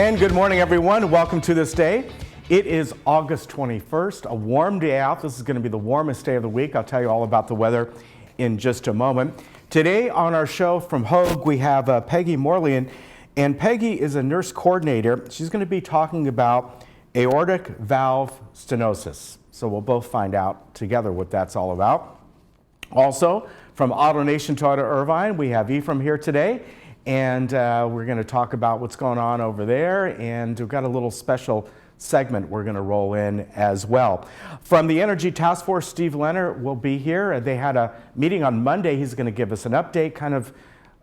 And good morning, everyone. Welcome to this day. It is August 21st, a warm day out. This is going to be the warmest day of the week. I'll tell you all about the weather in just a moment. Today on our show from Hogue, we have Peggy Morley, and Peggy is a nurse coordinator. She's going to be talking about aortic valve stenosis. So we'll both find out together what that's all about. Also, from AutoNation Toyota Irvine, we have Ephraim here today. And we're going to talk about what's going on over there, and we've got a little special segment we're going to roll in as well. From the Energy Task Force, Steve Leonard will be here. They had a meeting on Monday. He's going to give us an update, kind of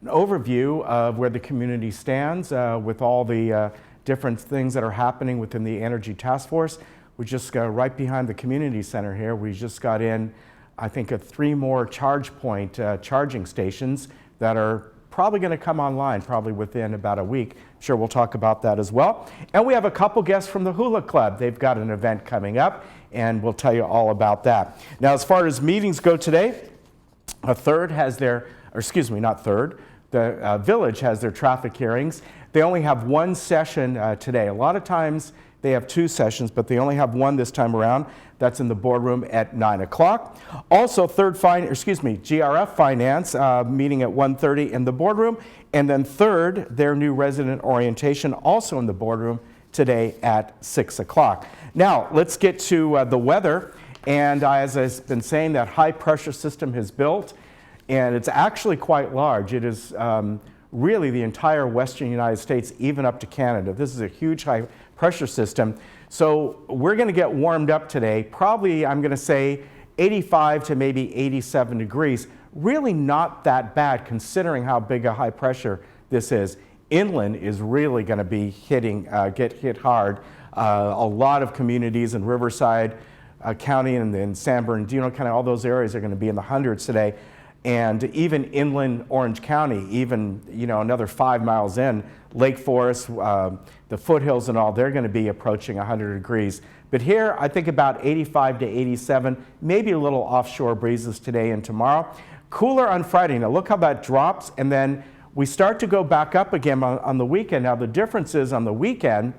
an overview of where the community stands with all the different things that are happening within the Energy Task Force. We just got right behind the community center here. We just got in, I think, 3 more charge point charging stations that are probably going to come online probably within about a week. Sure, we'll talk about that as well. And we have a couple guests from the Hula Club. They've got an event coming up, and we'll tell you all about that. Now, as far as meetings go today, the Village has their traffic hearings. They only have one session today. A lot of times they have 2 sessions, but they only have one this time around. That's in the boardroom at 9 o'clock. Also, GRF Finance meeting at 1:30 in the boardroom. And then third, their new resident orientation also in the boardroom today at 6 o'clock. Now, let's get to the weather. And as I've been saying, that high pressure system has built, and it's actually quite large. It is really the entire western United States, even up to Canada. This is a huge high pressure system. So we're going to get warmed up today, probably I'm going to say 85 to maybe 87 degrees. Really not that bad considering how big a high pressure this is. Inland is really going to be get hit hard. A lot of communities in Riverside County and in San Bernardino County, all those areas are going to be in the hundreds today. And even inland Orange County, even another 5 miles in, Lake Forest, the foothills and all, they're going to be approaching 100 degrees. But here, I think about 85 to 87, maybe a little offshore breezes today and tomorrow. Cooler on Friday. Now look how that drops, and then we start to go back up again on the weekend. Now the difference is on the weekend,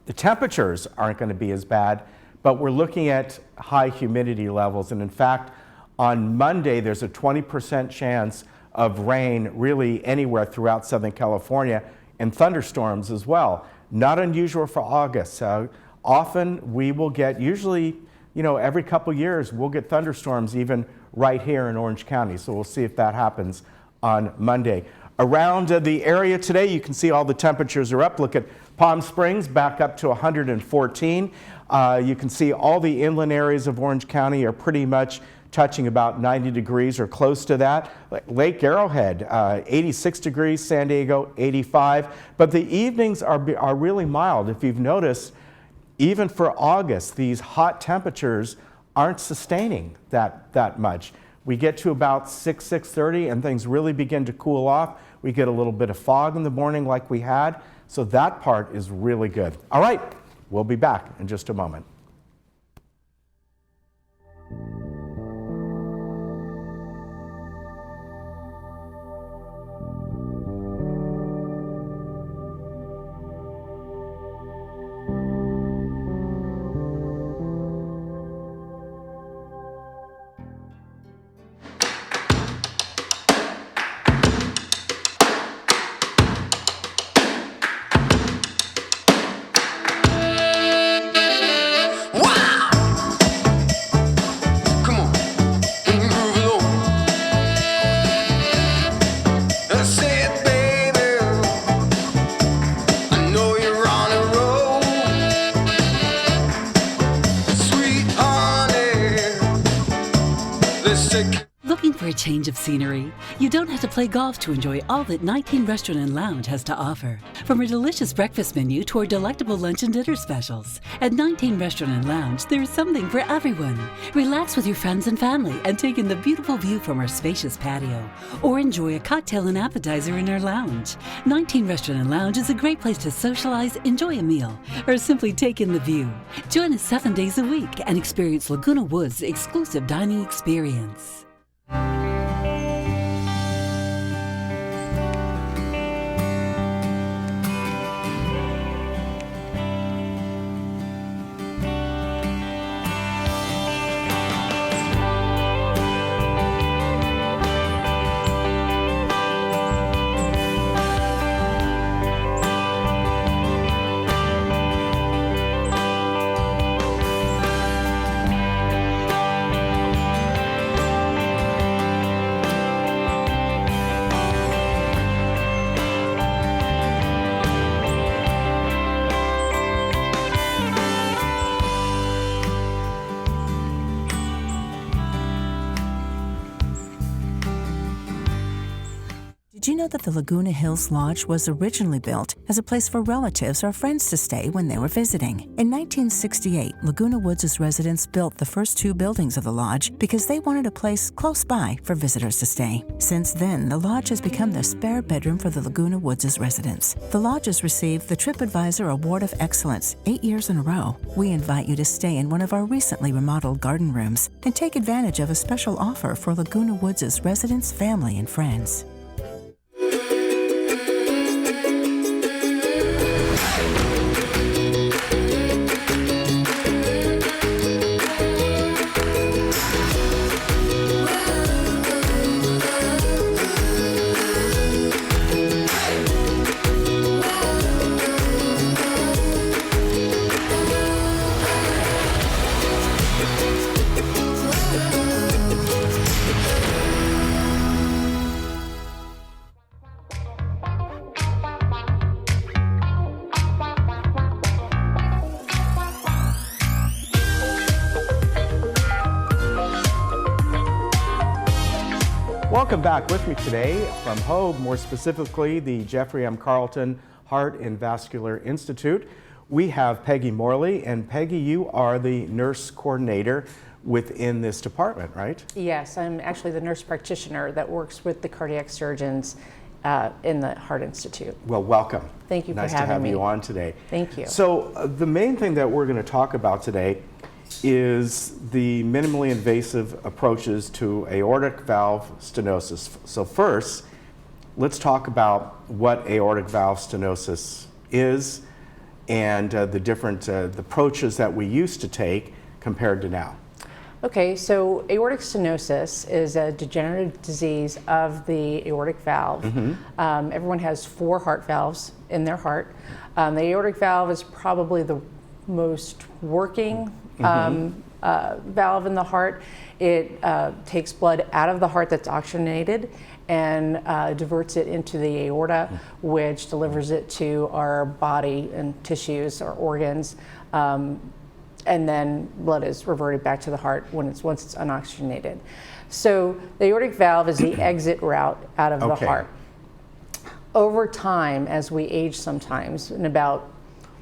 the temperatures aren't going to be as bad, but we're looking at high humidity levels. And in fact, on Monday, there's a 20% chance of rain really anywhere throughout Southern California, and thunderstorms as well. Not unusual for August. Often we will get, usually, every couple years, we'll get thunderstorms even right here in Orange County. So we'll see if that happens on Monday. Around the area today, you can see all the temperatures are up. Look at Palm Springs, back up to 114. You can see all the inland areas of Orange County are pretty much touching about 90 degrees or close to that. Lake Arrowhead, 86 degrees, San Diego, 85. But the evenings are really mild. If you've noticed, even for August, these hot temperatures aren't sustaining that much. We get to about 6:30, and things really begin to cool off. We get a little bit of fog in the morning like we had. So that part is really good. All right, we'll be back in just a moment. Looking for a change of scenery? You don't have to play golf to enjoy all that 19 Restaurant and Lounge has to offer. From a delicious breakfast menu to our delectable lunch and dinner specials. At 19 Restaurant and Lounge, there is something for everyone. Relax with your friends and family and take in the beautiful view from our spacious patio. Or enjoy a cocktail and appetizer in our lounge. 19 Restaurant and Lounge is a great place to socialize, enjoy a meal, or simply take in the view. Join us 7 days a week and experience Laguna Woods' exclusive dining experience. Did you know that the Laguna Hills Lodge was originally built as a place for relatives or friends to stay when they were visiting? In 1968, Laguna Woods' residents built the first 2 buildings of the lodge because they wanted a place close by for visitors to stay. Since then, the lodge has become the spare bedroom for the Laguna Woods' residents. The lodge has received the TripAdvisor Award of Excellence 8 years in a row. We invite you to stay in one of our recently remodeled garden rooms and take advantage of a special offer for Laguna Woods' residents, family, and friends. Welcome back. With me today from Hobe, more specifically the Jeffrey M. Carlton Heart and Vascular Institute, we have Peggy Morley. And Peggy, you are the nurse coordinator within this department, right? Yes, I'm actually the nurse practitioner that works with the cardiac surgeons in the Heart Institute. Well, welcome. Thank you for having me. Nice to have you on today. Thank you. So the main thing that we're going to talk about today is the minimally invasive approaches to aortic valve stenosis. So first, let's talk about what aortic valve stenosis is and the different approaches that we used to take compared to now. Okay, so aortic stenosis is a degenerative disease of the aortic valve. Everyone has 4 heart valves in their heart. The aortic valve is probably the most working valve in the heart. It takes blood out of the heart that's oxygenated and diverts it into the aorta, which delivers it to our body and tissues, our organs, and then blood is reverted back to the heart once it's unoxygenated. So the aortic valve is the exit route out of the heart. Over time, as we age sometimes, in about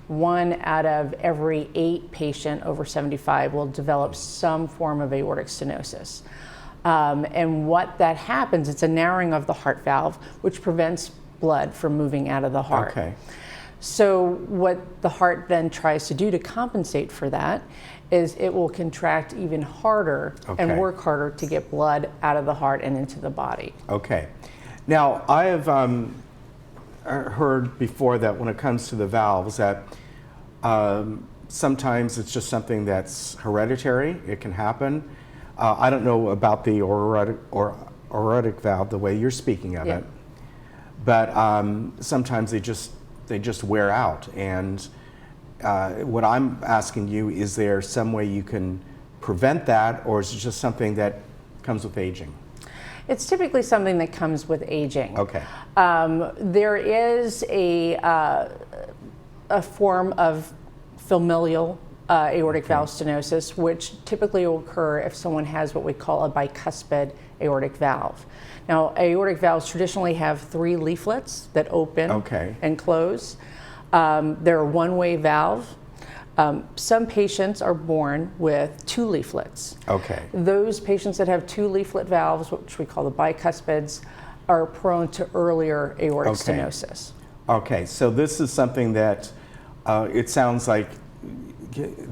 1 out of every 8 patient over 75 will develop some form of aortic stenosis. And what that happens, it's a narrowing of the heart valve, which prevents blood from moving out of the heart. Okay. So what the heart then tries to do to compensate for that is it will contract even harder and work harder to get blood out of the heart and into the body. Okay. Now, I have heard before that when it comes to the valves that sometimes it's just something that's hereditary. It can happen. I don't know about the aortic valve the way you're speaking of it, but sometimes they just wear out. And what I'm asking you, is there some way you can prevent that, or is it just something that comes with aging? It's typically something that comes with aging. Okay. There is a form of familial aortic valve stenosis, which typically will occur if someone has what we call a bicuspid aortic valve. Now, aortic valves traditionally have 3 leaflets that open and close. They're a one-way valve. Some patients are born with 2 leaflets. Okay. Those patients that have 2 leaflet valves, which we call the bicuspids, are prone to earlier aortic stenosis. Okay, so this is something that it sounds like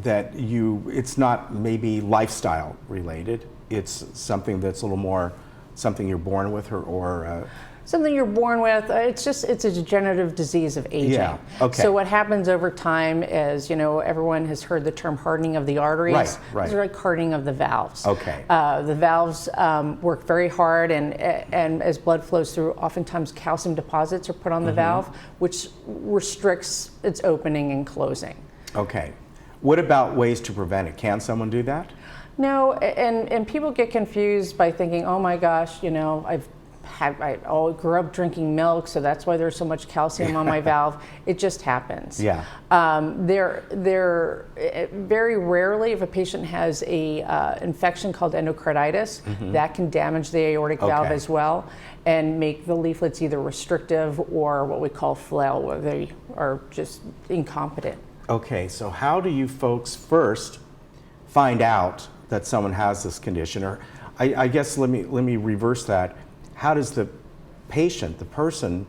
that it's not maybe lifestyle related. It's something that's a little more something you're born with, or something you're born with. It's a degenerative disease of aging. Yeah. Okay. So what happens over time is, everyone has heard the term hardening of the arteries. Right. It's like hardening of the valves. Okay. The valves work very hard, and as blood flows through, oftentimes calcium deposits are put on the valve, which restricts its opening and closing. Okay. What about ways to prevent it? Can someone do that? No, and people get confused by thinking, oh my gosh, I've I grew up drinking milk, so that's why there's so much calcium on my valve. It just happens. Yeah. Very rarely, if a patient has a infection called endocarditis, that can damage the aortic valve as well and make the leaflets either restrictive or what we call flail, where they are just incompetent. Okay, so how do you folks first find out that someone has this condition? Or I guess let me reverse that. How does the patient, the person,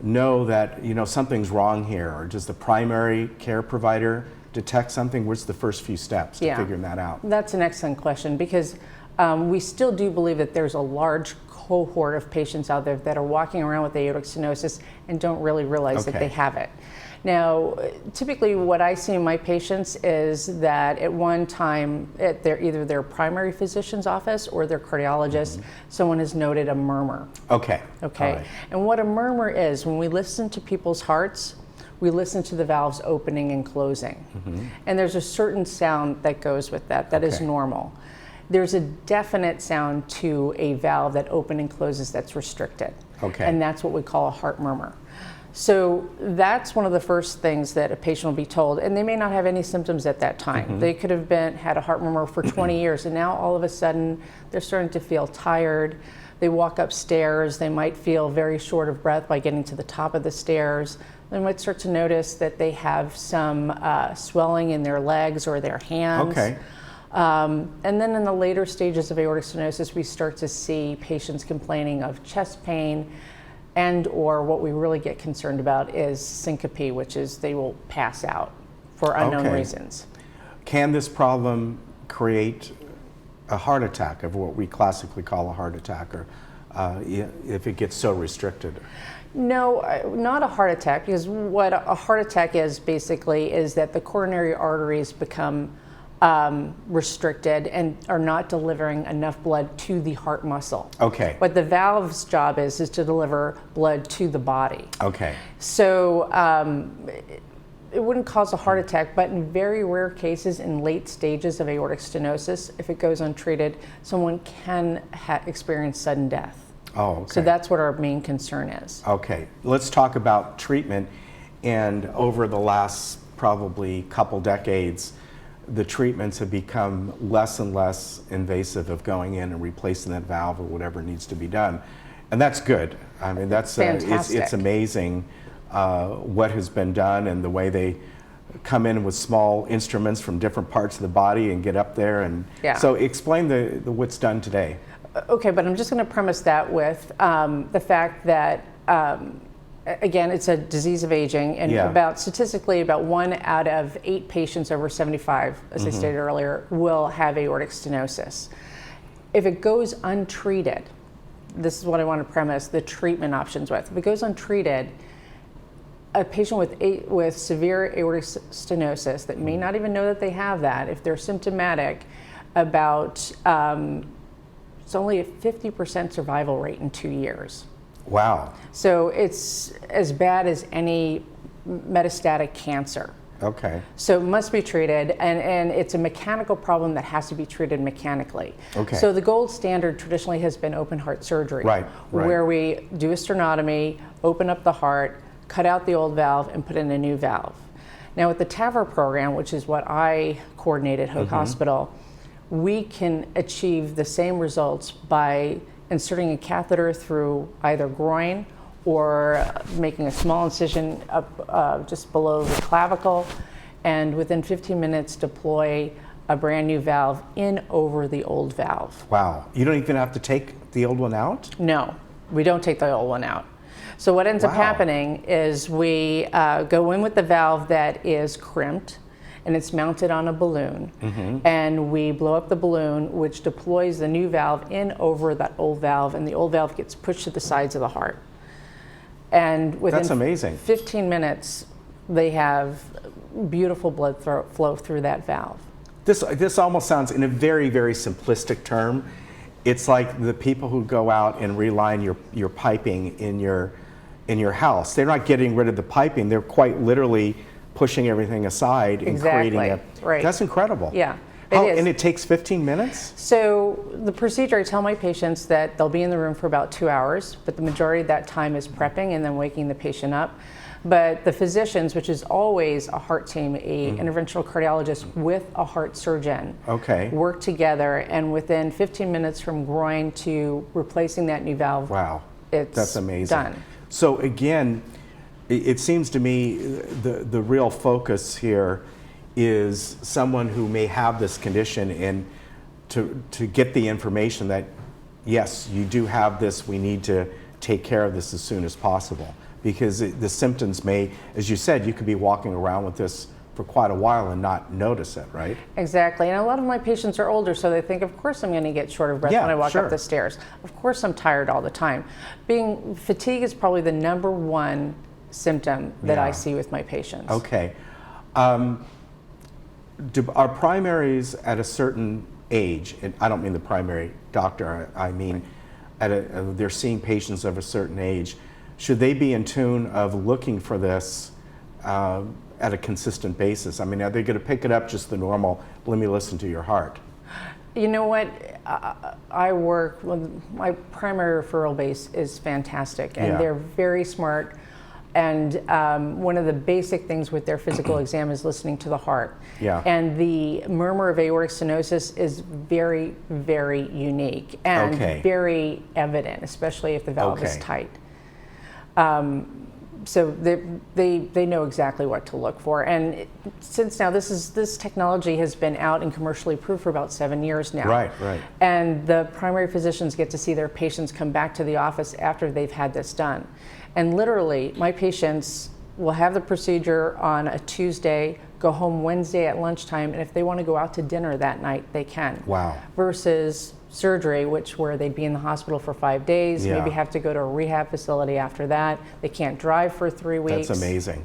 know that something's wrong here? Or does the primary care provider detect something? What's the first few steps to figuring that out? That's an excellent question, because we still do believe that there's a large cohort of patients out there that are walking around with aortic stenosis and don't really realize that they have it. Now, typically what I see in my patients is that at one time at either their primary physician's office or their cardiologist, someone has noted a murmur. Okay. Right. And what a murmur is, when we listen to people's hearts, we listen to the valves opening and closing. And there's a certain sound that goes with that is normal. There's a definite sound to a valve that opens and closes that's restricted. And that's what we call a heart murmur. So that's one of the first things that a patient will be told, and they may not have any symptoms at that time. They could have had a heart murmur for 20 years, and now all of a sudden they're starting to feel tired. They walk upstairs, they might feel very short of breath by getting to the top of the stairs. They might start to notice that they have some swelling in their legs or their hands. And then in the later stages of aortic stenosis, we start to see patients complaining of chest pain, and or what we really get concerned about is syncope, which is they will pass out for unknown reasons. Can this problem create a heart attack, of what we classically call a heart attack, or if it gets so restricted? No, not a heart attack, because what a heart attack is basically is that the coronary arteries become restricted and are not delivering enough blood to the heart muscle. What the valve's job is to deliver blood to the body. So it wouldn't cause a heart attack, but in very rare cases, in late stages of aortic stenosis, if it goes untreated, someone can experience sudden death. So that's what our main concern is. Let's talk about treatment. And over the last probably couple decades, the treatments have become less and less invasive of going in and replacing that valve or whatever needs to be done. And that's good. I mean, that's it's amazing what has been done, and the way they come in with small instruments from different parts of the body and get up there. And so explain the what's done today. But I'm just going to premise that with the fact that again, it's a disease of aging, and statistically, about 1 out of 8 patients over 75, as I stated earlier, will have aortic stenosis. If it goes untreated, this is what I want to premise the treatment options with. If it goes untreated, a patient with severe aortic stenosis that may not even know that they have that, if they're symptomatic, it's only a 50% survival rate in 2 years. Wow. So it's as bad as any metastatic cancer. So it must be treated, and it's a mechanical problem that has to be treated mechanically. So the gold standard traditionally has been open heart surgery, where we do a sternotomy, open up the heart, cut out the old valve, and put in a new valve. Now with the TAVR program, which is what I coordinate at Hoag Hospital, we can achieve the same results by inserting a catheter through either groin or making a small incision up just below the clavicle, and within 15 minutes deploy a brand new valve in over the old valve. Wow. You don't even have to take the old one out? No, we don't take the old one out. So what ends up happening is we go in with the valve that is crimped, and it's mounted on a balloon, and we blow up the balloon, which deploys the new valve in over that old valve, and the old valve gets pushed to the sides of the heart. And within amazing. 15 minutes, they have beautiful blood flow through that valve. This almost sounds, in a very, very simplistic term, it's like the people who go out and reline your piping in your house. They're not getting rid of the piping, they're quite literally pushing everything aside and creating a... Right. That's incredible. Yeah. And it takes 15 minutes? So the procedure, I tell my patients that they'll be in the room for about 2 hours, but the majority of that time is prepping and then waking the patient up. But the physicians, which is always a heart team, a interventional cardiologist with a heart surgeon, work together, and within 15 minutes from groin to replacing that new valve, that's amazing. Done. So again, it seems to me the real focus here is someone who may have this condition, and to get the information that, yes, you do have this, we need to take care of this as soon as possible. Because the symptoms may, as you said, you could be walking around with this for quite a while and not notice it, right? Exactly, and a lot of my patients are older, so they think, of course I'm going to get short of breath when I walk up the stairs. Of course I'm tired all the time. Fatigue is probably the #1 symptom that I see with my patients. Okay. Are primaries at a certain age, and I don't mean the primary doctor, I mean they're seeing patients of a certain age, should they be in tune of looking for this at a consistent basis? I mean, are they going to pick it up just the normal, let me listen to your heart? You know what, my primary referral base is fantastic, and they're very smart. And one of the basic things with their physical exam is listening to the heart. And the murmur of aortic stenosis is very, very unique and very evident, especially if the valve is tight. So they know exactly what to look for. And since now this technology has been out and commercially approved for about 7 years now. Right. And the primary physicians get to see their patients come back to the office after they've had this done. And literally, my patients will have the procedure on a Tuesday, go home Wednesday at lunchtime, and if they want to go out to dinner that night, they can. Wow. Versus surgery, where they'd be in the hospital for 5 days, maybe have to go to a rehab facility after that. They can't drive for 3 weeks. That's amazing.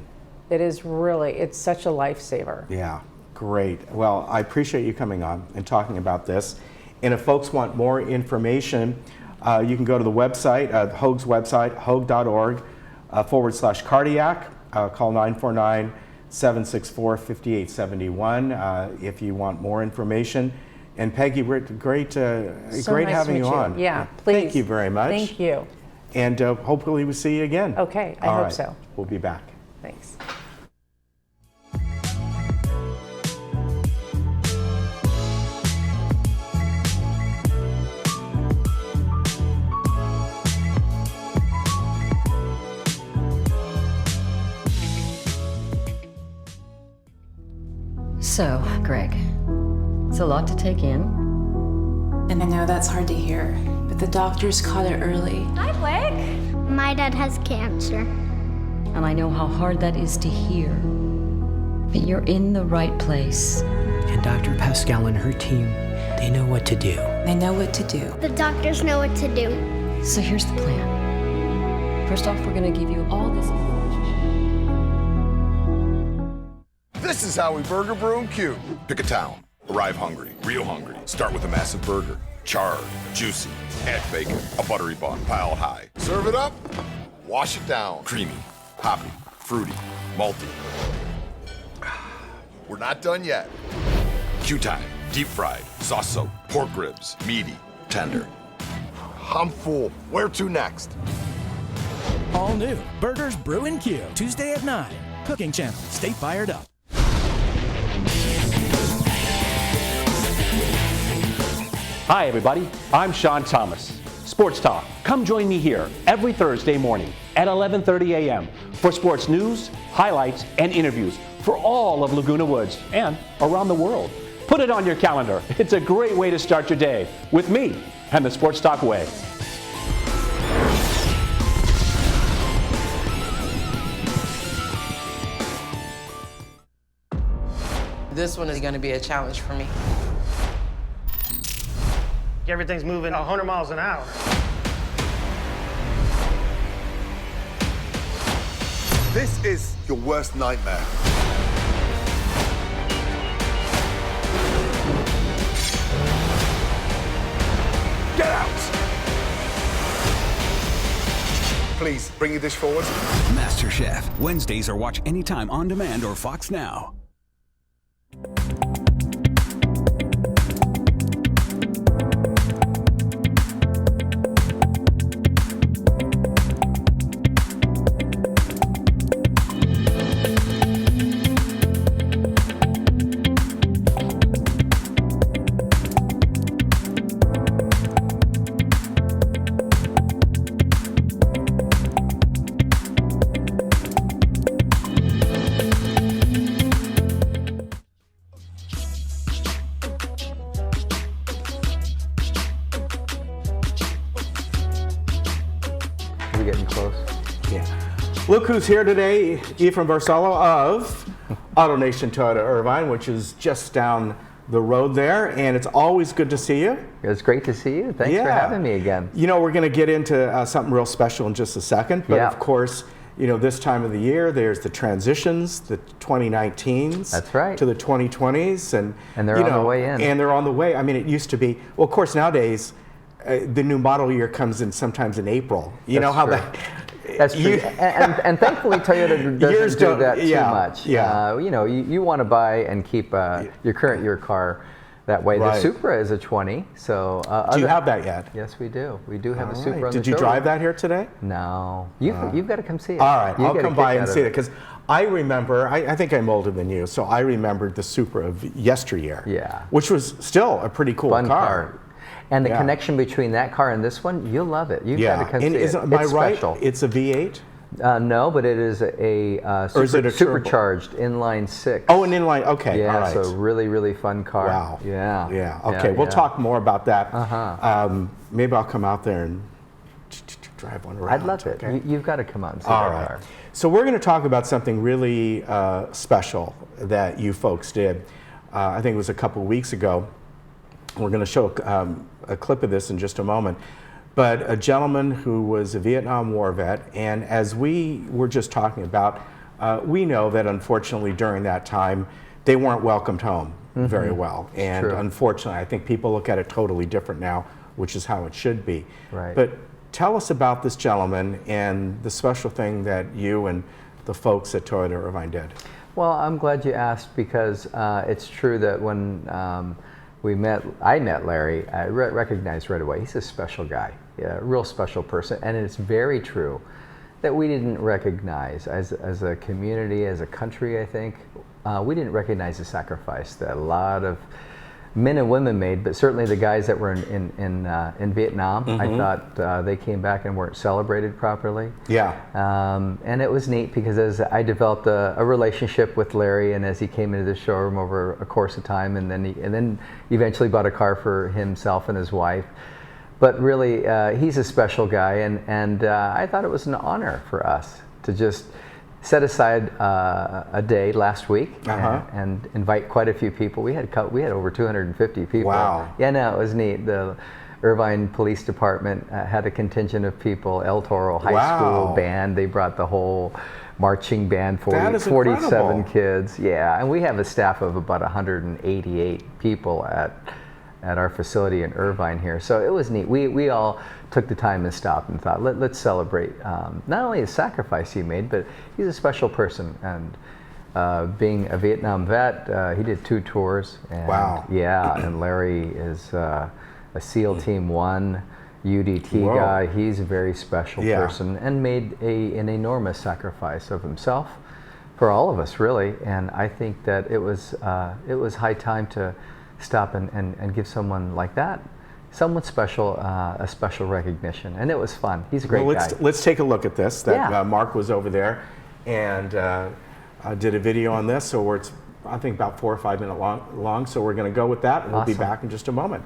It is really, it's such a lifesaver. Yeah, great. Well, I appreciate you coming on and talking about this. And if folks want more information, you can go to the website, Hoag's website, hoag.org/cardiac. Call 949-764-5871 if you want more information. And Peggy, great Nice having you on. Yeah, please. Thank you very much. Thank you. And hopefully we'll see you again. Okay, I hope so. We'll be back. Thanks. So, Greg, it's a lot to take in. And I know that's hard to hear, but the doctors caught it early. Hi, Blake. My dad has cancer. And I know how hard that is to hear. But you're in the right place. And Dr. Pascal and her team, they know what to do. They know what to do. The doctors know what to do. So here's the plan. First off, we're going to give you all this information. This is how we burger, brew, and cue. Pick a town. Arrive hungry, real hungry. Start with a massive burger. Charred, juicy, add bacon, a buttery bun, piled high. Serve it up, wash it down. Creamy, hoppy, fruity, malty. We're not done yet. Cue time, deep fried, sauce soaked, pork ribs, meaty, tender. I'm full. Where to next? All new Burgers, Brew, and Q. Tuesday at 9. Cooking Channel. Stay fired up. Hi, everybody. I'm Sean Thomas. Sports Talk. Come join me here every Thursday morning at 11:30 a.m. for sports news, highlights, and interviews for all of Laguna Woods and around the world. Put it on your calendar. It's a great way to start your day with me and the Sports Talk way. This one is going to be a challenge for me. Everything's moving 100 miles an hour. This is your worst nightmare. Get out! Please, bring your dish forward. MasterChef. Wednesdays are watch anytime on demand or Fox Now. Look who's here today, Ephraim Barcelo of AutoNation Toyota Irvine, which is just down the road there, and it's always good to see you. It's great to see you. Thanks for having me again. You know, we're going to get into something real special in just a second, but of course, you know, this time of the year, there's the transitions, the 2019s. That's right. To the 2020s. And they're on the way in. And they're on the way. I mean, it used to be, well, of course, nowadays, the new model year comes in sometimes in April. You know how that... That's true. And thankfully, Toyota doesn't do that too much. You know, you want to buy and keep your current year car that way. The Supra is a 20. So do you have that yet? Yes, we do. We do have a Supra on the Did you drive that here today? No. You've got to come see it. All right, I'll come by and see it because I remember. I think I'm older than you, so I remembered the Supra of yesteryear. Yeah. Which was still a pretty cool car. And the connection between that car and this one, you'll love it. You've got to come see it. Am I right? Special. It's a V8? No, but it is a supercharged inline 6. Oh, an inline. Okay. Yeah, all right. so really fun car. Wow. Yeah. Yeah. Okay. We'll talk more about that. Maybe I'll come out there and drive one around. I'd love it. Okay? You've got to come out and see that car. So we're going to talk about something really special that you folks did. I think it was a couple weeks ago. We're going to show a clip of this in just a moment. But a gentleman who was a Vietnam War vet, and as we were just talking about, we know that unfortunately during that time, they weren't welcomed home very well. And unfortunately, I think people look at it totally different now, which is how it should be. Right. But tell us about this gentleman and the special thing that you and the folks at Toyota Irvine did. Well, I'm glad you asked because it's true that when I met Larry, I recognized right away, he's a special guy, a real special person. And it's very true that we didn't recognize, as a community, as a country, I think, we didn't recognize the sacrifice that a lot of men and women made, but certainly the guys that were in Vietnam. I thought they came back and weren't celebrated properly. Yeah. And it was neat because as I developed a relationship with Larry, and as he came into the showroom over a course of time, and then eventually bought a car for himself and his wife. But really, he's a special guy, and I thought it was an honor for us to just set aside a day last week and invite quite a few people. We had over 250 people. Wow. Yeah, no, it was neat. The Irvine Police Department had a contingent of people. El Toro High School band. They brought the whole marching band, 47 incredible. kids. Yeah, and we have a staff of about 188 people at our facility in Irvine here. So it was neat. We all took the time and stopped and thought, let's celebrate not only his sacrifice he made, but he's a special person. And being a Vietnam vet, he did 2 tours. And yeah, and Larry is a SEAL Team 1 UDT guy. He's a very special person and made an enormous sacrifice of himself for all of us, really. And I think that it was high time to stop and give someone like that, someone special, a special recognition. And it was fun. He's a great guy. Let's take a look at this. Mark was over there and did a video on this. So it's, I think, about 4 or 5 minutes long. So we're going to go with that, and we'll be back in just a moment.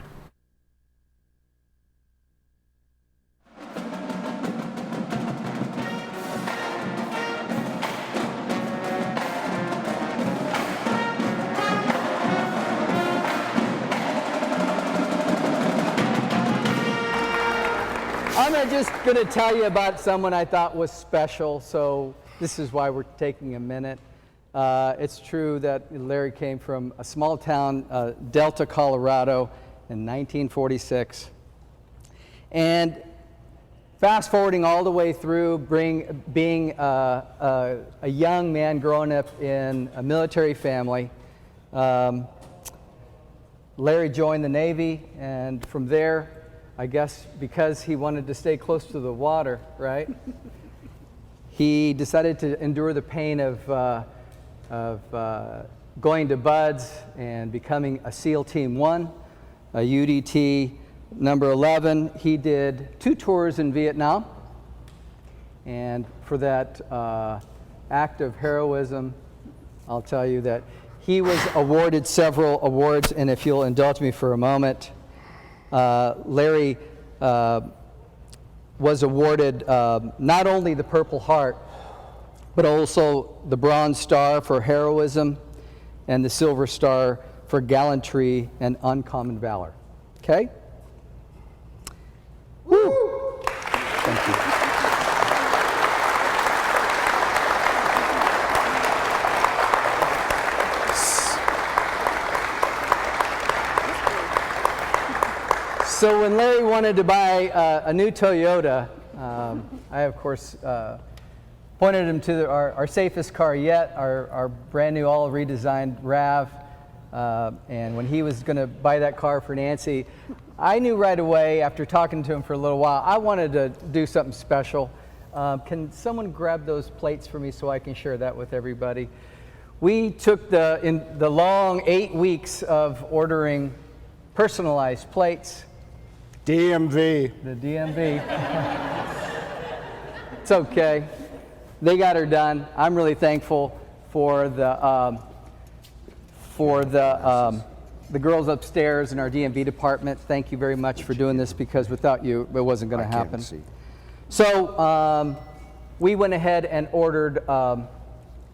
I'm just going to tell you about someone I thought was special, so this is why we're taking a minute. It's true that Larry came from a small town, Delta, Colorado, in 1946. And fast forwarding all the way through, being a young man growing up in a military family, Larry joined the Navy, and from there, I guess because he wanted to stay close to the water, right? He decided to endure the pain of going to BUD/S and becoming a SEAL Team 1, a UDT number 11. He did 2 tours in Vietnam, and for that act of heroism, I'll tell you that he was awarded several awards, and if you'll indulge me for a moment, Larry was awarded not only the Purple Heart, but also the Bronze Star for heroism and the Silver Star for gallantry and uncommon valor. Okay? Woo! Thank you. So when Larry wanted to buy a new Toyota, I, of course, pointed him to our safest car yet, our brand new, all redesigned RAV. And when he was going to buy that car for Nancy, I knew right away, after talking to him for a little while, I wanted to do something special. Can someone grab those plates for me so I can share that with everybody? We took the long 8 weeks of ordering personalized plates. DMV. The DMV. It's okay. They got her done. I'm really thankful for the girls upstairs in our DMV department. Thank you very much for doing this, because without you, it wasn't going to happen. So we went ahead and ordered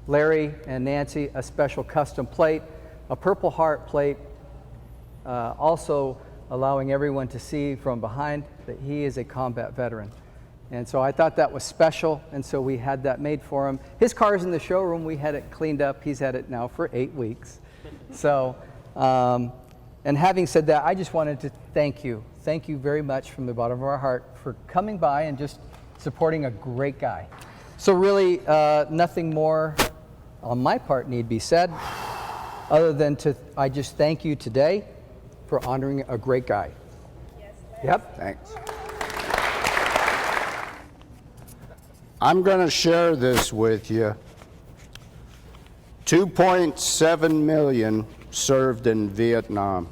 Larry and Nancy a special custom plate, a Purple Heart plate, also allowing everyone to see from behind that he is a combat veteran. And so I thought that was special, and so we had that made for him. His car's in the showroom. We had it cleaned up. He's had it now for 8 weeks. So, and having said that, I just wanted to thank you. Thank you very much from the bottom of our heart for coming by and just supporting a great guy. So really, nothing more on my part need be said, other than I just thank you today for honoring a great guy. Yes, yep. Thanks. I'm going to share this with you. 2.7 million served in Vietnam,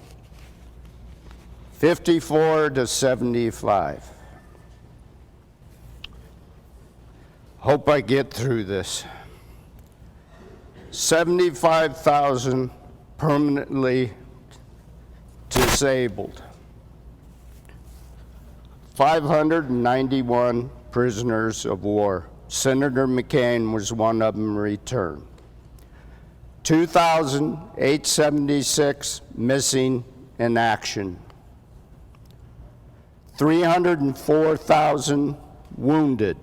54 to 75. Hope I get through this. 75,000 permanently disabled. 591 prisoners of war. Senator McCain was one of them returned. 2,876 missing in action. 304,000 wounded.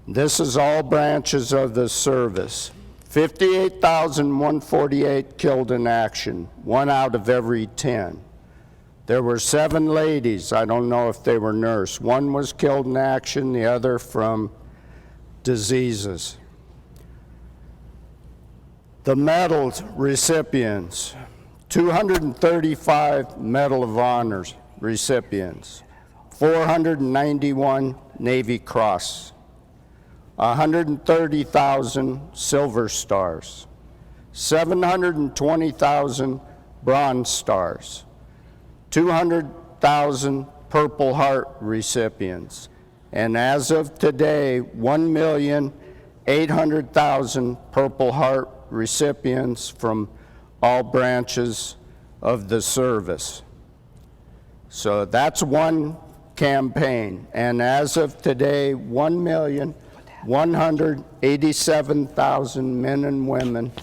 This is all branches of the service. 58,148 killed in action, 1 out of every 10. There were 7 ladies, I don't know if they were nurse. 1 was killed in action, the other from diseases. The medal recipients, 235 Medal of Honor recipients, 491 Navy Cross, 130,000 Silver Stars, 720,000 Bronze Stars, 200,000 Purple Heart recipients, and as of today, 1,800,000 Purple Heart recipients from all branches of the service. So that's one campaign, and as of today, 1,187,000 men and women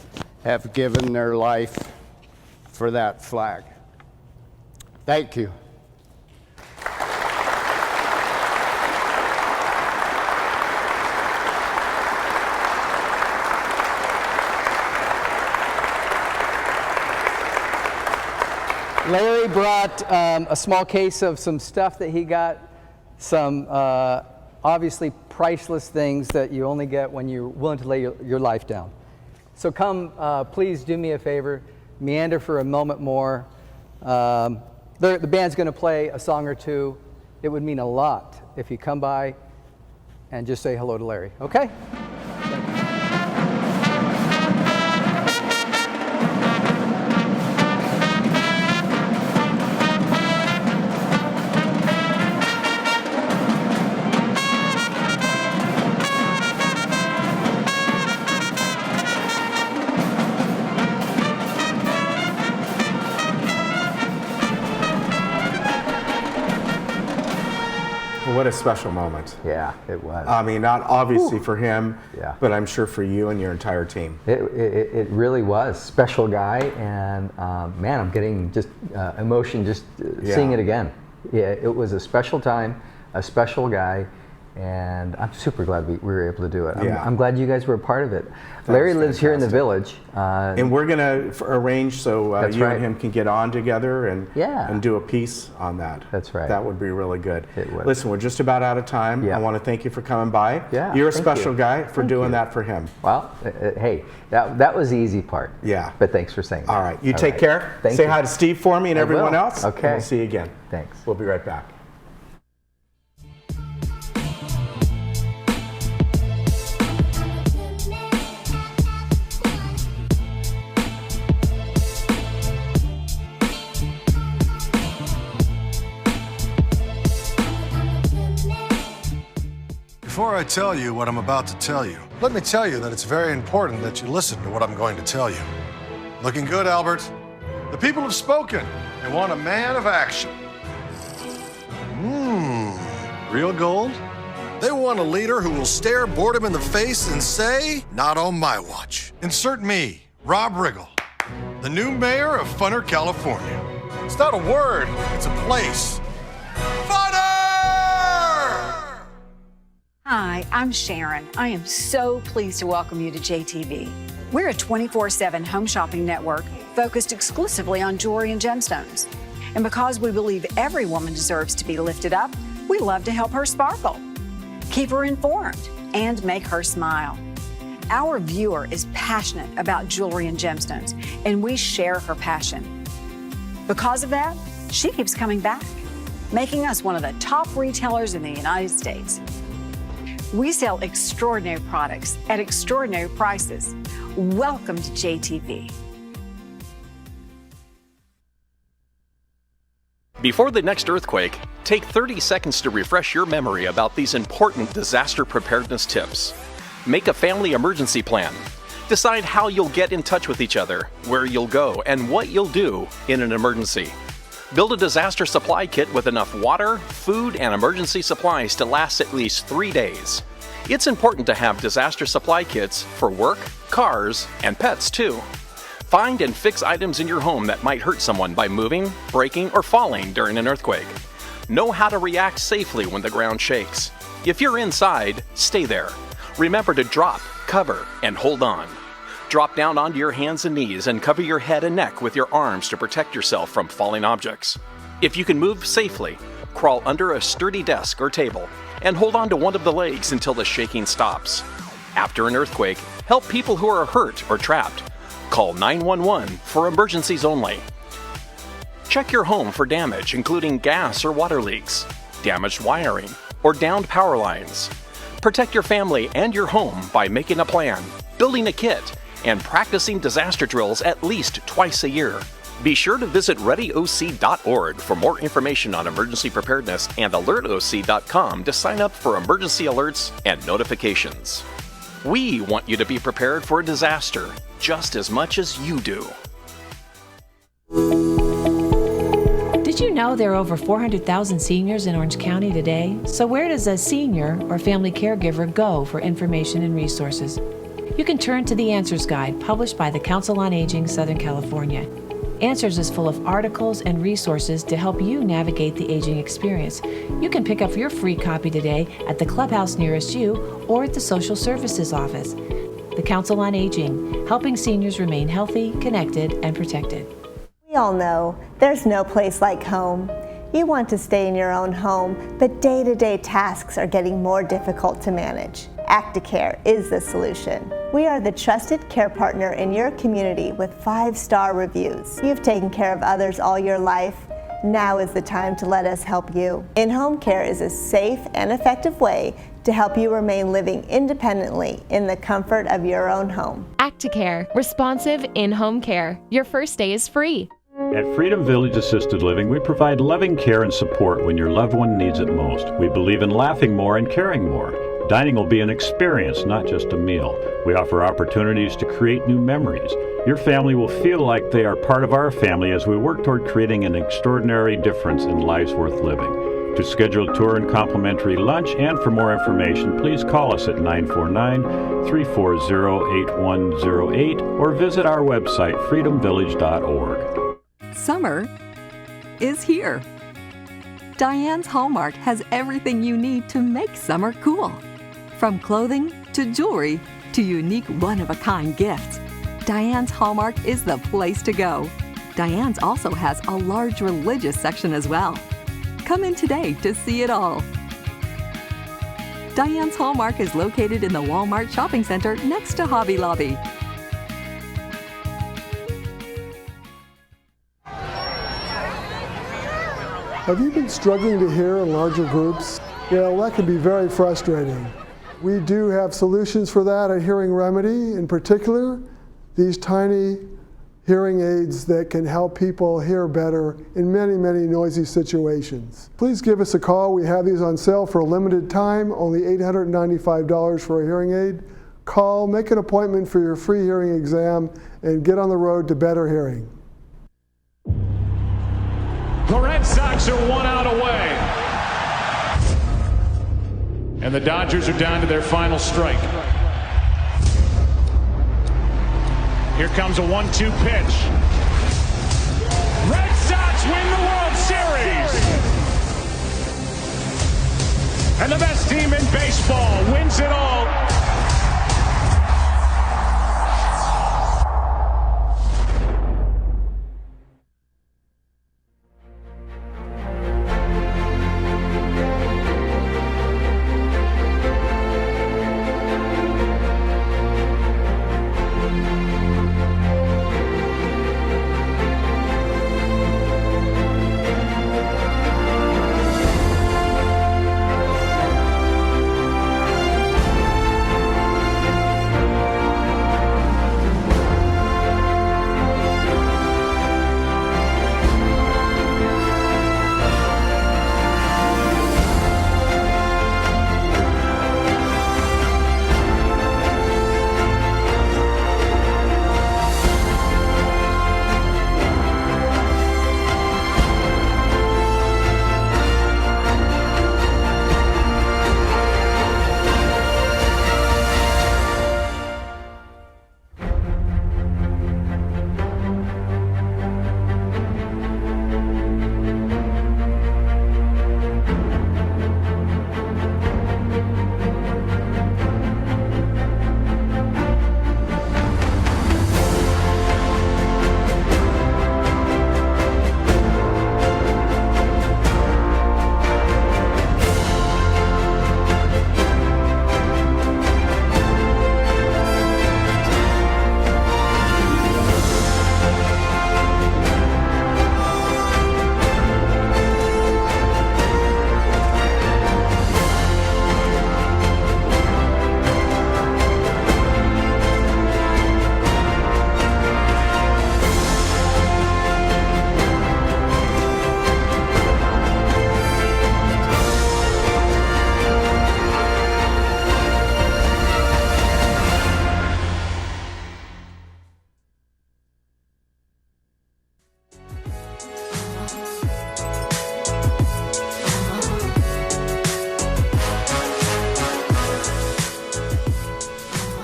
have given their life for that flag. Thank you. Larry brought a small case of some stuff that he got, some obviously priceless things that you only get when you're willing to lay your life down. So come, please do me a favor, meander for a moment more. The band's going to play a song or two. It would mean a lot if you come by and just say hello to Larry, okay? what a special moment. Yeah, it was. I mean, not obviously for him, Yeah. but I'm sure for you and your entire team. It really was. Special guy, and man, I'm getting just emotion just seeing it again. Yeah, it was a special time, a special guy, and I'm super glad we were able to do it. I'm glad you guys were a part of it. Larry lives here in the village. And we're going to arrange so you right. and him can get on together and Yeah. and do a piece on that. That's right. That would be really good. It would. Listen, we're just about out of time. Yeah. I want to thank you for coming by. Yeah, You're a thank special you. guy for Thank doing you. that for him. Well, hey, that was the easy part. Yeah. But thanks for saying that. All right. You All take right. care. Thank Say you. hi to Steve for me and I everyone will. else. Okay. And we'll see you again. Thanks. We'll be right back. Before I tell you what I'm about to tell you, let me tell you that it's very important that you listen to what I'm going to tell you. Looking good, Albert. The people have spoken. They want a man of action. Real gold? They want a leader who will stare boredom in the face and say, not on my watch. Insert me, Rob Riggle, the new mayor of Funner, California. It's not a word, it's a place. Hi, I'm Sharon. I am so pleased to welcome you to JTV. We're a 24/7 home shopping network focused exclusively on jewelry and gemstones. And because we believe every woman deserves to be lifted up, we love to help her sparkle, keep her informed, and make her smile. Our viewer is passionate about jewelry and gemstones, and we share her passion. Because of that, she keeps coming back, making us one of the top retailers in the United States. We sell extraordinary products at extraordinary prices. Welcome to JTV. Before the next earthquake, take 30 seconds to refresh your memory about these important disaster preparedness tips. Make a family emergency plan. Decide how you'll get in touch with each other, where you'll go, and what you'll do in an emergency. Build a disaster supply kit with enough water, food, and emergency supplies to last at least 3 days. It's important to have disaster supply kits for work, cars, and pets too. Find and fix items in your home that might hurt someone by moving, breaking, or falling during an earthquake. Know how to react safely when the ground shakes. If you're inside, stay there. Remember to drop, cover, and hold on. Drop down onto your hands and knees and cover your head and neck with your arms to protect yourself from falling objects. If you can move safely, crawl under a sturdy desk or table and hold on to one of the legs until the shaking stops. After an earthquake, help people who are hurt or trapped. Call 911 for emergencies only. Check your home for damage, including gas or water leaks, damaged wiring, or downed power lines. Protect your family and your home by making a plan, building a kit, and practicing disaster drills at least twice a year. Be sure to visit ReadyOC.org for more information on emergency preparedness and AlertOC.com to sign up for emergency alerts and notifications. We want you to be prepared for a disaster just as much as you do. Did you know there are over 400,000 seniors in Orange County today? So where does a senior or family caregiver go for information and resources? You can turn to the Answers Guide published by the Council on Aging Southern California. Answers is full of articles and resources to help you navigate the aging experience. You can pick up your free copy today at the clubhouse nearest you or at the Social Services Office. The Council on Aging, helping seniors remain healthy, connected, and protected. We all know there's no place like home. You want to stay in your own home, but day-to-day tasks are getting more difficult to manage. Acticare is the solution. We are the trusted care partner in your community with 5-star reviews. You've taken care of others all your life. Now is the time to let us help you. In-home care is a safe and effective way to help you remain living independently in the comfort of your own home. Acticare, responsive in-home care. Your first day is free. At Freedom Village Assisted Living, we provide loving care and support when your loved one needs it most. We believe in laughing more and caring more. Dining will be an experience, not just a meal. We offer opportunities to create new memories. Your family will feel like they are part of our family as we work toward creating an extraordinary difference in lives worth living. to schedule a tour and complimentary lunch. And for more information, please call us at 949-340-8108 or visit our website, freedomvillage.org. Summer is here. Diane's Hallmark has everything you need to make summer cool. From clothing to jewelry to unique one-of-a-kind gifts, Diane's Hallmark is the place to go. Diane's also has a large religious section as well. Come in today to see it all. Diane's Hallmark is located in the Walmart Shopping Center next to Hobby Lobby. Have you been struggling to hear in larger groups? Well, that can be very frustrating. We do have solutions for that at Hearing Remedy. In particular, these tiny hearing aids that can help people hear better in many, many noisy situations. Please give us a call. We have these on sale for a limited time, only $895 for a hearing aid. Call, make an appointment for your free hearing exam, and get on the road to better hearing. The Red Sox are 1 out away. And the Dodgers are down to their final strike. Here comes a 1-2 pitch. Red Sox win the World Series. And the best team in baseball wins it all.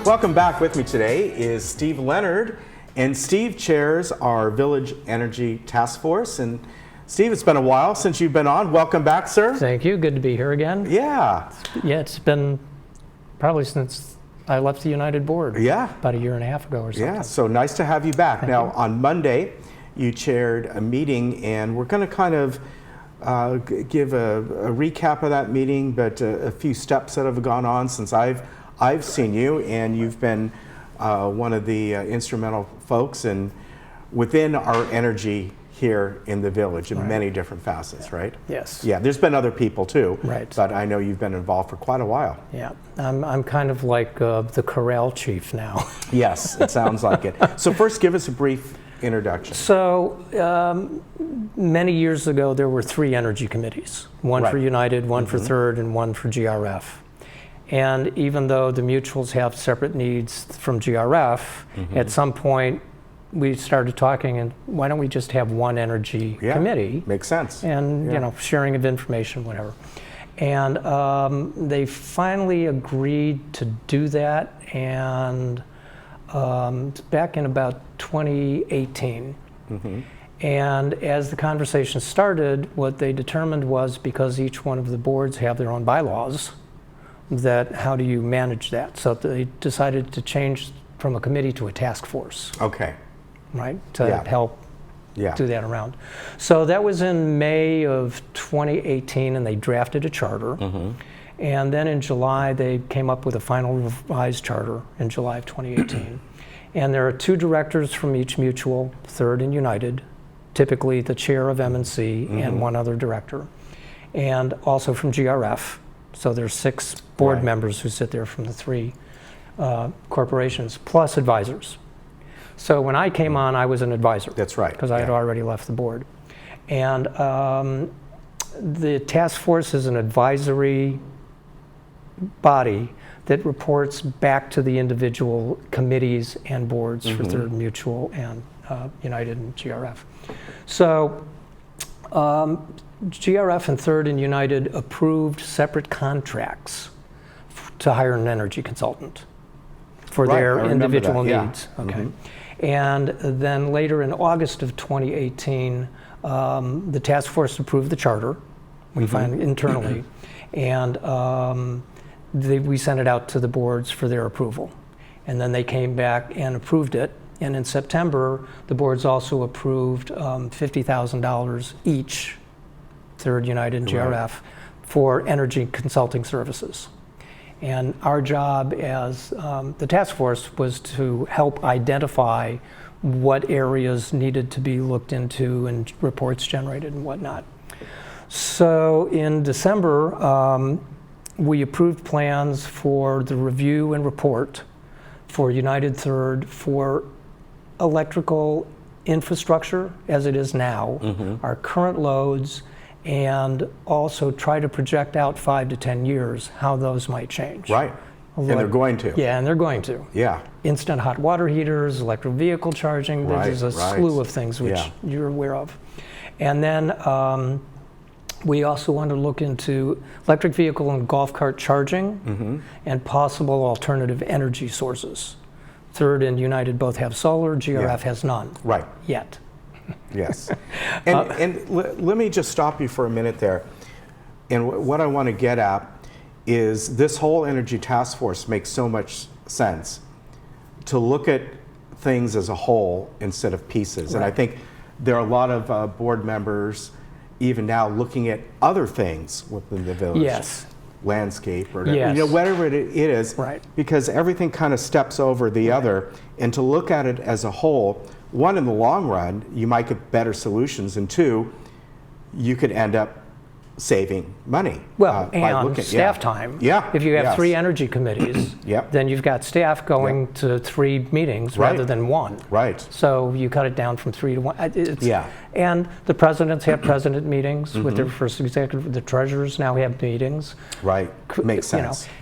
Welcome back. With me today is Steve Leonard, and Steve chairs our Village Energy Task Force. And Steve, it's been a while since you've been on. Welcome back, sir. Thank you. Good to be here again. Yeah. Yeah, it's been probably since I left the United Board. Yeah. About a year and a half ago or something. Yeah, so nice to have you back. Thank now, you. on Monday, you chaired a meeting, and we're going to kind of give a recap of that meeting, but a few steps that have gone on since I've seen you, and you've been one of the instrumental folks and within our energy here in the village in many different facets, right? Yes. Yeah, there's been other people too, right? But I know you've been involved for quite a while. Yeah, I'm kind of like the corral chief now. Yes, it sounds like it. So first, give us a brief introduction. So many years ago, there were 3 energy committees, one for United, one for Third, and one for GRF. And even though the mutuals have separate needs from GRF, at some point we started talking, and why don't we just have one energy committee? Makes sense. And you know, sharing of information, whatever. And they finally agreed to do that, and back in about 2018. And as the conversation started, what they determined was, because each one of the boards have their own bylaws, that how do you manage that? So they decided to change from a committee to a task force. Okay. Right, to help do that around. So that was in May of 2018, and they drafted a charter. And then in July, they came up with a final revised charter in July of 2018. And there are 2 directors from each mutual, Third and United, typically the chair of M&C and 1 other director. And also from GRF. So there's 6 board members who sit there from the 3 corporations, plus advisors. So when I came on, I was an advisor. That's right. Because I had already left the board. And the task force is an advisory body that reports back to the individual committees and boards for Third Mutual and United and GRF. So GRF and Third and United approved separate contracts to hire an energy consultant for their individual needs. Okay. And then later in August of 2018, the task force approved the charter, we find internally, and we sent it out to the boards for their approval. And then they came back and approved it. And in September, the boards also approved $50,000 each, Third, United, and GRF, for energy consulting services. And our job as the task force was to help identify what areas needed to be looked into and reports generated and whatnot. So in December, we approved plans for the review and report for United Third for electrical infrastructure as it is now, our current loads, and also try to project out 5 to 10 years how those might change. Right. And they're going to. Yeah, and they're going to. Yeah. Instant hot water heaters, electric vehicle charging, there's a slew of things which you're aware of. And then we also want to look into electric vehicle and golf cart charging and possible alternative energy sources. Third and United both have solar, GRF has none. Right. Yet. Yes. And let me just stop you for a minute there. And what I want to get at is this whole energy task force makes so much sense to look at things as a whole instead of pieces. And I think there are a lot of board members even now looking at other things within the village. Yes. Landscape or whatever it is, because everything kind of steps over the other. And to look at it as a whole, one, in the long run, you might get better solutions, and 2, you could end up saving money. Well, by and looking, staff time. Yeah. If you have 3 energy committees, then you've got staff going to 3 meetings rather than 1. Right. So you cut it down from 3 to 1. And the presidents have president meetings with their first executive. The treasurers now have meetings. Right. Makes sense. You know,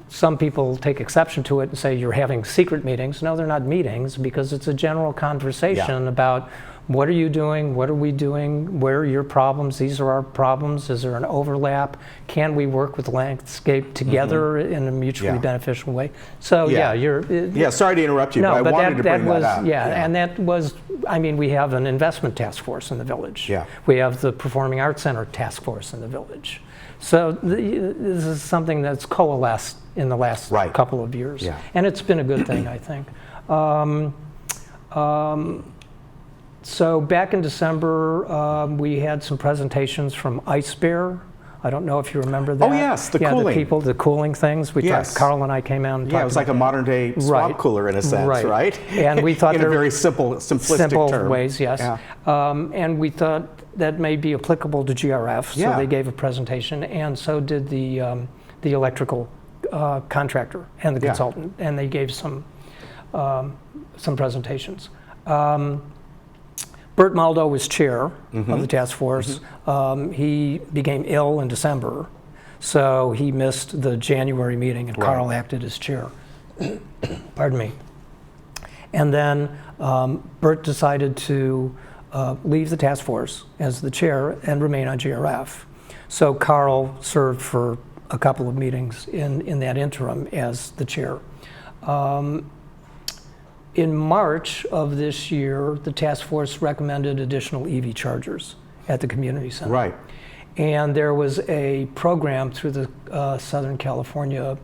some people take exception to it and say you're having secret meetings. No, they're not meetings, because it's a general conversation about what are you doing, what are we doing, where are your problems, these are our problems, is there an overlap, can we work with landscape together in a mutually beneficial way? So sorry to interrupt you, but I wanted to bring that up. And that was, I mean, we have an investment task force in the village. We have the Performing Arts Center task force in the village. So this is something that's coalesced in the last couple of years. And it's been a good thing, I think. So back in December, we had some presentations from Ice Bear. I don't know if you remember that. Oh yes, the cooling. The cooling things. We talked, Carl and I came out and talked. Yeah, it was like a modern day swamp cooler in a sense, right? And we thought in a very simplistic term. Ways, yes. And we thought that may be applicable to GRF, so they gave a presentation, and so did the electrical contractor and the consultant, and they gave some presentations. Bert Maldo was chair of the task force. He became ill in December, so he missed the January meeting, and Carl acted as chair. Pardon me. And then Bert decided to leave the task force as the chair and remain on GRF. So Carl served for a couple of meetings in that interim as the chair. In March of this year, the task force recommended additional EV chargers at the community center. Right. And there was a program through the Southern California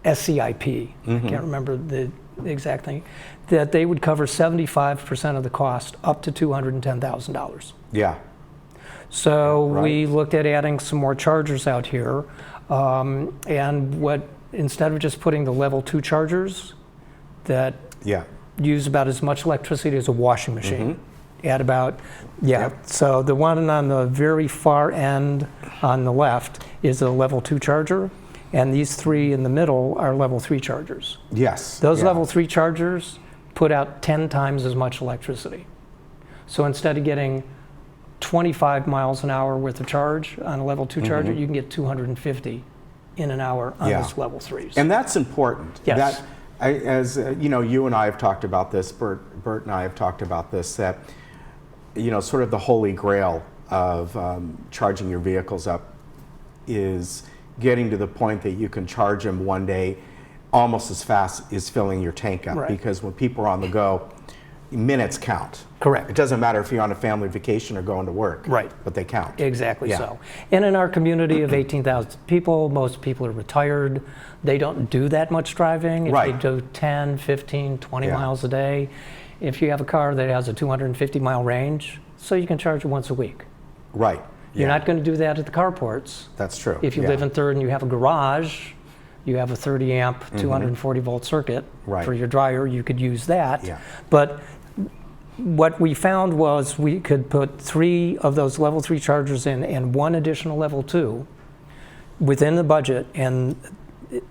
SCIP, I can't remember the exact thing, that they would cover 75% of the cost up to $210,000. Yeah. So we looked at adding some more chargers out here, and instead of just putting the level 2 chargers that use about as much electricity as a washing machine, at about, so the one on the very far end on the left is a level 2 charger, and these 3 in the middle are level 3 chargers. Yes. Those level 3 chargers put out 10 times as much electricity. So instead of getting 25 miles an hour worth of charge on a level 2 charger, you can get 250 in an hour on this level 3s. And that's important. Yes. As you know, you and I have talked about this, Bert and I have talked about this, that sort of the holy grail of charging your vehicles up is getting to the point that you can charge them one day almost as fast as filling your tank up. Because when people are on the go, minutes count. Correct. It doesn't matter if you're on a family vacation or going to work. Right. But they count. Exactly so. And in our community of 18,000 people, most people are retired. They don't do that much driving. If they do 10, 15, 20 miles a day, if you have a car that has a 250-mile range, so you can charge it once a week. Right. You're not going to do that at the carports. That's true. If you live in Third and you have a garage, you have a 30 amp, 240 volt circuit for your dryer, you could use that. But what we found was we could put 3 of those level 3 chargers in and 1 additional level 2 within the budget, and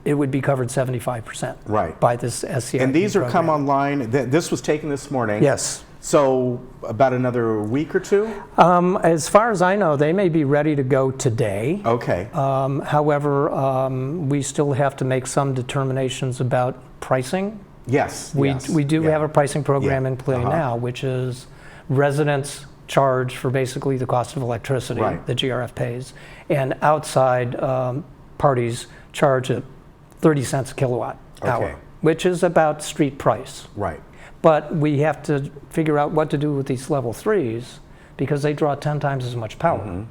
it would be covered 75% by this SCIP And these are program. come online, this was taken this morning. Yes. So about another week or 2? As far as I know, they may be ready to go today. Okay. However, we still have to make some determinations about pricing. Yes. We do have a pricing program in play now, which is residents charge for basically the cost of electricity that GRF pays, and outside parties charge at 30 cents a kilowatt hour, which is about street price. Right. But we have to figure out what to do with these level 3s because they draw 10 times as much power.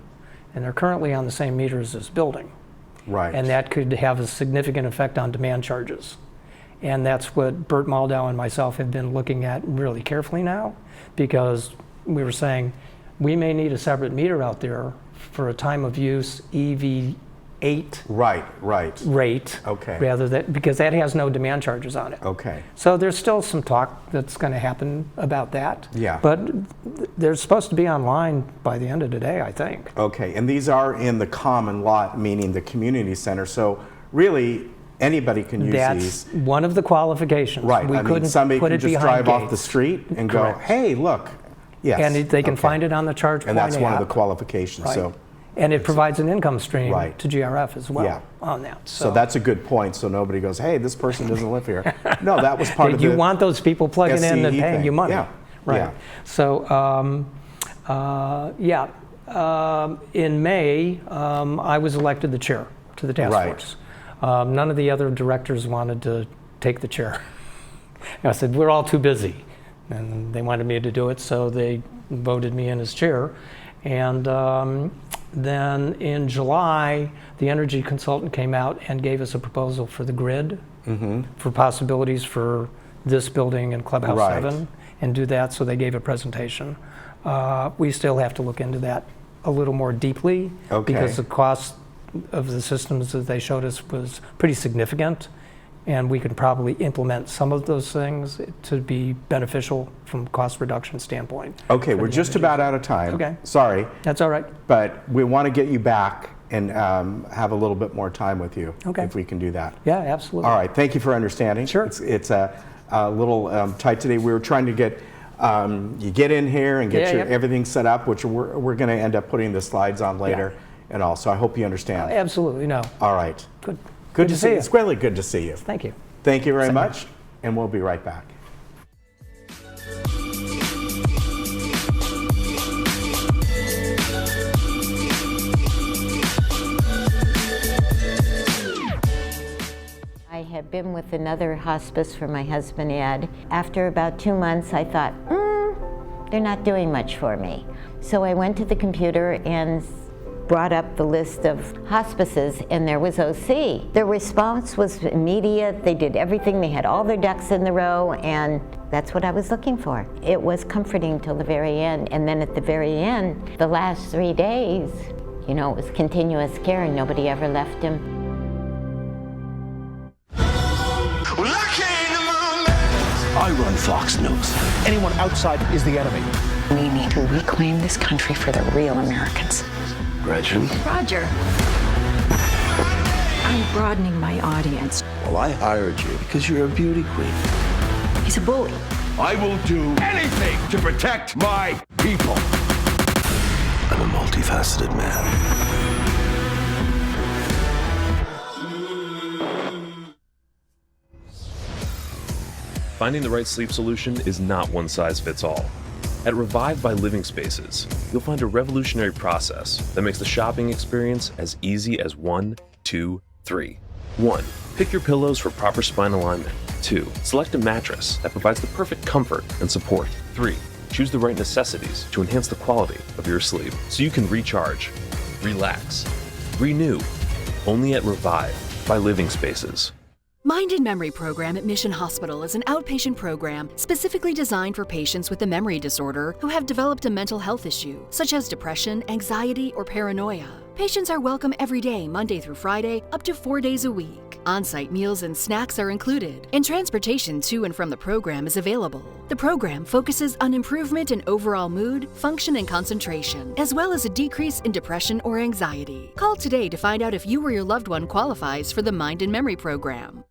And they're currently on the same meter as this building. Right. And that could have a significant effect on demand charges. And that's what Bert Moldow and myself have been looking at really carefully now, because we were saying we may need a separate meter out there for a time of use EV8 rate, rather than, because that has no demand charges on it. Okay. So there's still some talk that's going to happen about that. Yeah. But they're supposed to be online by the end of today, I think. Okay, and these are in the common lot, meaning the community center. So really, anybody can use these. That's one of the qualifications. Right. We couldn't somebody put can it just behind drive off the gates. street and go, hey, look. Yes. And they can find it on the charge point And that's one of app. the qualifications. Right. So. And it provides an income stream to GRF as well on that. So that's a good point. So nobody goes, hey, this person doesn't live here. No, that was part of the You want those people plugging in and paying you money. Yeah. Right. Yeah. So, in May, I was elected the chair to the task force. None of the other directors wanted to take the chair. I said, we're all too busy. And they wanted me to do it, so they voted me in as chair. And then in July, the energy consultant came out and gave us a proposal for the grid, for possibilities for this building and Clubhouse 7, and do that, so they gave a presentation. We still have to look into that a little more deeply, because the cost of the systems that they showed us was pretty significant, and we could probably implement some of those things to be beneficial from a cost reduction standpoint. Okay, we're just about out of time. Okay. Sorry. That's all right. But we want to get you back and have a little bit more time with you, if we can do that. Yeah, absolutely. All right, thank you for understanding. Sure. It's a little tight today. We were trying to get you get in here and get everything set up, which we're going to end up putting the slides on later and all. So I hope you understand. Absolutely, no. All right. Good. Good to see you. It's really good to see you. Thank you. Thank you very much. and we'll be right back. I had been with another hospice for my husband, Ed. After about 2 months, I thought, they're not doing much for me. So I went to the computer and brought up the list of hospices, and there was OC. Their response was immediate. They did everything. They had all their ducks in the row, and that's what I was looking for. It was comforting till the very end, and then at the very end, the last 3 days, you know, it was continuous care, and nobody ever left him. I run Fox News. Anyone outside is the enemy. We need to reclaim this country for the real Americans. Gretchen? Roger. I'm broadening my audience. Well, I hired you because you're a beauty queen. He's a bully. I will do anything to protect my people. I'm a multifaceted man. Finding the right sleep solution is not one size fits all. At Revive by Living Spaces, you'll find a revolutionary process that makes the shopping experience as easy as 1, 2, 3. 1. Pick your pillows for proper spine alignment. 2. Select a mattress that provides the perfect comfort and support. 3. Choose the right necessities to enhance the quality of your sleep so you can recharge, relax, renew. Only at Revive by Living Spaces. Mind and Memory Program at Mission Hospital is an outpatient program specifically designed for patients with a memory disorder who have developed a mental health issue, such as depression, anxiety, or paranoia. Patients are welcome every day, Monday through Friday, up to 4 days a week. On-site meals and snacks are included, and transportation to and from the program is available. The program focuses on improvement in overall mood, function, and concentration, as well as a decrease in depression or anxiety. Call today to find out if you or your loved one qualifies for the Mind and Memory Program.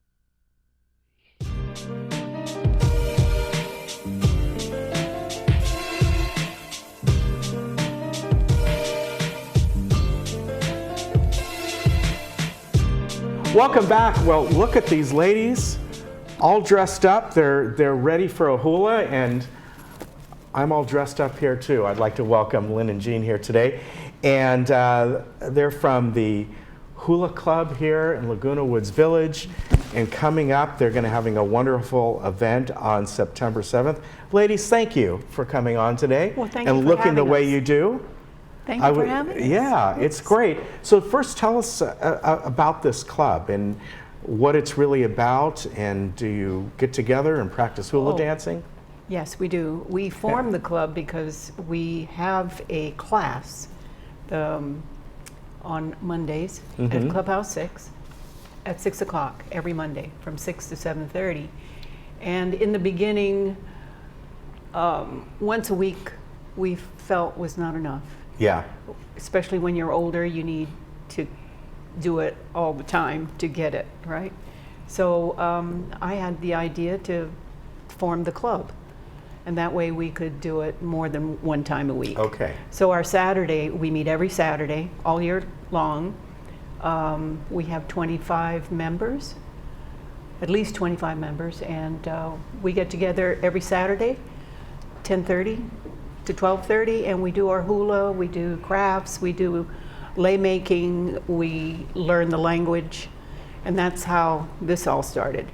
Welcome back. Well, look at these ladies, all dressed up. They're ready for a hula, and I'm all dressed up here too. I'd like to welcome Lynn and Jean here today, and they're from the Hula Club here in Laguna Woods Village. And coming up, they're going to having a wonderful event on September 7th. Ladies, thank you for coming on today. Well, thank you and for looking the having way us. you do. Thank you for having us. Yeah, it's great. So first, tell us about this club and what it's really about. And do you get together and practice hula dancing? Yes, we do. We formed the club because we have a class on Mondays at Clubhouse 6 at 6 o'clock every Monday from 6 to 7:30. And in the beginning, once a week we felt was not enough. Yeah. Especially when you're older, you need to do it all the time to get it, right? So I had the idea to form the club, and that way we could do it more than one time a week. Okay. So our Saturday, we meet every Saturday, all year long. We have 25 members, at least 25 members, and we get together every Saturday, 10:30 to 12:30, and we do our hula, we do crafts, we do lei making, we learn the language, and that's how this all started.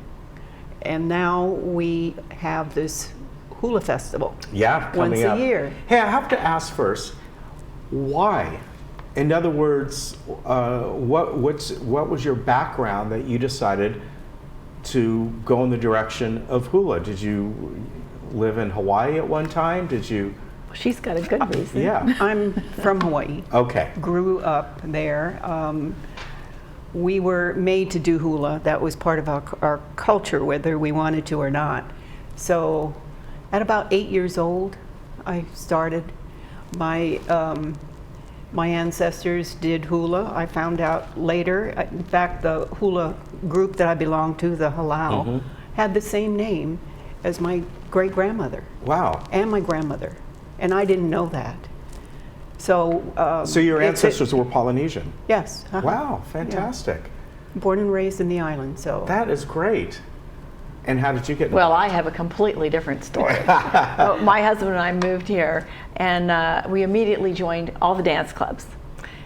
And now we have this hula festival. Yeah, coming once up. a year. Hey, I have to ask first, why? In other words, what was your background that you decided to go in the direction of hula? Did you live in Hawaii at one time? Did you? She's got a good reason. Yeah. I'm from Hawaii. Okay. Grew up there. We were made to do hula. That was part of our culture, whether we wanted to or not. So at about 8 years old, I started. My ancestors did hula. I found out later, in fact, the hula group that I belonged to, the Halau, had the same name as my great-grandmother. Wow. And my grandmother. And I didn't know that. So so your ancestors were Polynesian? Yes. Wow, fantastic. Yeah. Born and raised in the island, so. That is great. And how did you get involved? Well, I have a completely different story. My husband and I moved here, and we immediately joined all the dance clubs.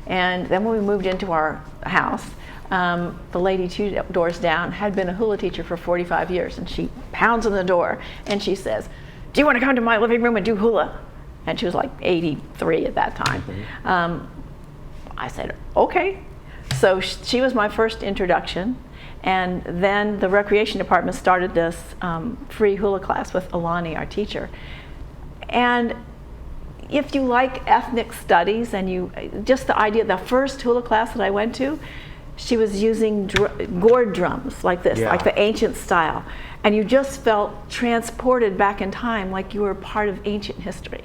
And then when we moved into our house, the lady 2 doors down had been a hula teacher for 45 years, and she pounds on the door and she says, "Do you want to come to my living room and do hula?" And she was like 83 at that time. I said, okay. So she was my first introduction. And then the recreation department started this free hula class with Alani, our teacher. And if you like ethnic studies and just the idea, the first hula class that I went to, she was using gourd drums like this, like the ancient style. And you just felt transported back in time like you were part of ancient history.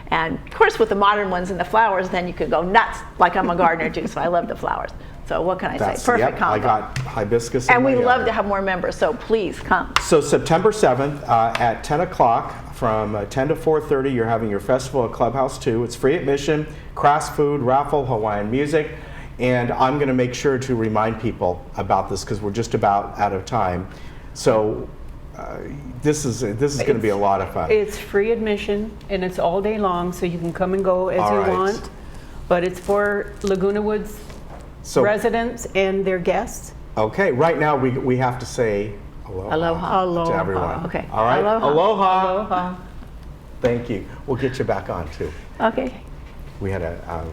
And of course with the modern ones and the flowers, then you could go nuts, like I'm a gardener too, so I love the flowers. So what can I say? Perfect combo. I got hibiscus and in my we yard. love to have more members, so please come. So September 7th at 10 o'clock from 10 to 4:30, you're having your festival at Clubhouse 2. It's free admission, crafts, food, raffle, Hawaiian music. And I'm going to make sure to remind people about this because we're just about out of time. So this is going to be a lot of fun. It's free admission and it's all day long, so you can come and go as you want. But it's for Laguna Woods residents and their guests. Okay, right now we have to say aloha, to everyone. Okay. All right. Aloha. Aloha. Thank you. We'll get you back on too. Okay. We had a